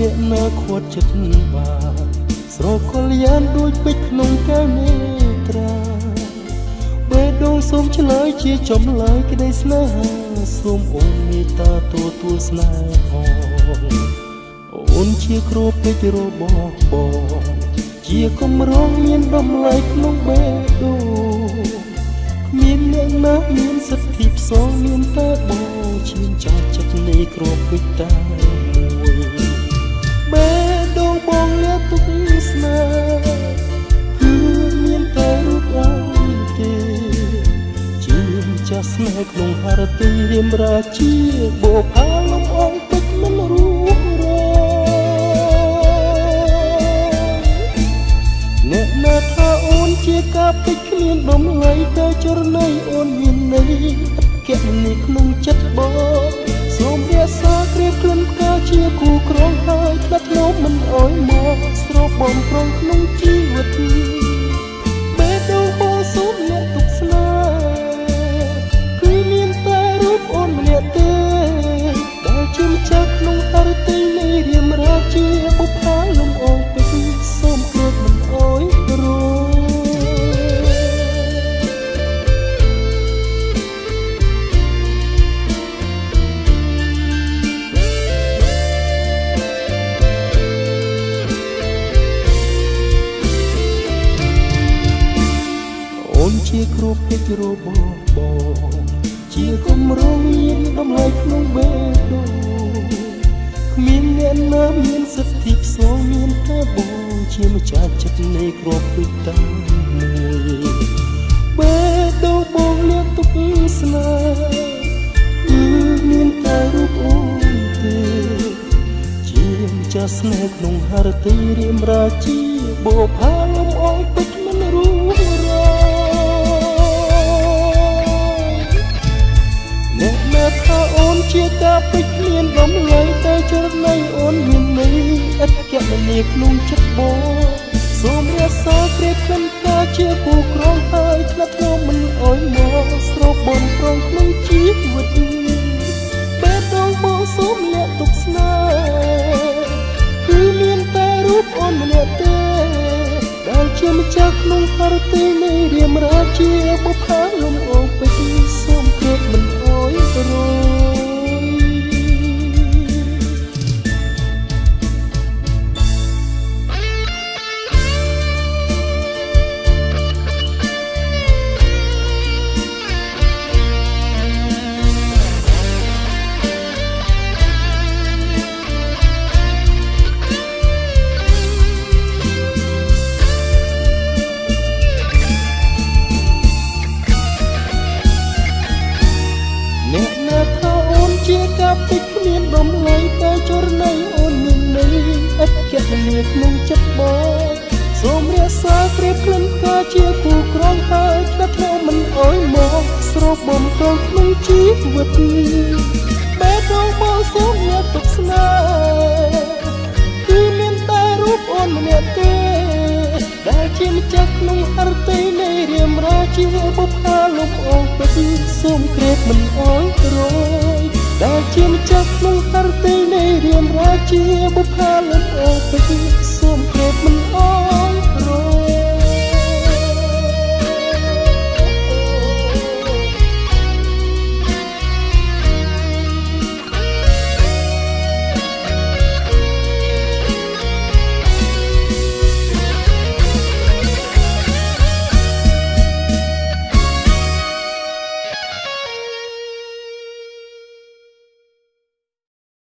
អ្នកណាខួតចិត្តបាស្រកលយ៉ានដូចពេជ្រក្នុងកែវនេត្រាបេះដូងសូមឆ្លើយជាចម្លើយក្តីស្នេហាសូមអូនមេត្តាទទួលស្នេហាអូនជាគ្រូពេជ្ររបស់បងជាកម្រងមានតម្លៃក្នុងបេះដូងគ្មានអ្នកណាមានសិទ្ធិផ្សងមានតែបងឈានចោលចិត្តនៃគ្រូពេជ្រតែមួយបេះដូងបងលាទុកស្នេហ៍គឺមានតែរូបអូនទេជាចាស់ស្នេហ៍ក្នុងហរទីរៀមរាជាបុផាលំអងពេជ្រមិនរួចរអ្នកណាថាអូនជាការពេជ្រគ្មានតម្លៃតែចរណៃអូនមានន័យគណនីក្នុងចិត្តបងសូមរក្សាគ្រាក្លិនផ្កាជាគូក្រងហើយផ្លាត់នោមមិនអោយមកស្រោបបំប្រងក្នុងជីវិតបេះដូងបងសូមលាក់ទុកស្នេហ៍គឺមានតែរូបអូនម្នាក់ទេដែលជាម្ចាស់ក្នុងហឫទ័យនៃរាមរាជាបុប្ផាលំអងពេជ្រសូមគ្រាបមិនអោយរងជាគ្រូពេជ្ររបស់បងជាគម្រោងមានតម្លៃក្នុងបេះដូងគ្មានអ្នកណាមានសិទ្ធិផ្សងមានតែបងជាម្ចាស់ចិត្តនៃគ្រូពេជ្រតែមួយបេះដូងបងលាក់ទុកស្នេហ៍គឺមានតែរូបអូនទេជាម្ចាស់ស្នេហ៍ក្នុងហឫទ័យរៀមរាជាបុប្ផាលំអងពេជ្រមិនរួចរអ្នកណាថាអូនជាការពេជ្រគ្មានតម្លៃតែចរណៃអូនមានន័យឥតគណនាក្នុងចិត្តបងសូមរក្សាគ្រាក្លិនផ្កាជាគូក្រងហើយផ្លាត់នោមមិនអោយមកស្រោបបំប្រងក្នុងជីវិតបេះដូងបងសូមលាក់ទុកស្នេហ៍គឺមានតែរូបអូនម្នាក់ទេដែលជាម្ចាស់ក្នុងហឫទ័យនៃរាមរាជាបុប្ផាលំអងពេជ្រសូមគ្រាបមិនអោយរងអ្នកណាថាអូនជាការពេជ្រគ្មានតម្លៃតែចរណៃអូនមានន័យឥតគណនាក្នុងចិត្តបងសូមរក្សាគ្រាក្លិនផ្កាជាគូក្រងហើយផ្លាត់នោមមិនអោយមកស្រោបបំប្រងក្នុងជីវិតបេះដូងបងសូមលាក់ទុកស្នេហ៍គឺមានតែរូបអូនម្នាក់ទេដែលជាម្ចាស់ក្នុងហឫទ័យនៃរាមរាជាបុប្ផាលំអងពេជ្រសូមគ្រាបមិនអោយរយដែលជាម្ចាស់ក្នុងហឫទ័យនៃរាមរាជាបុប្ផាលំ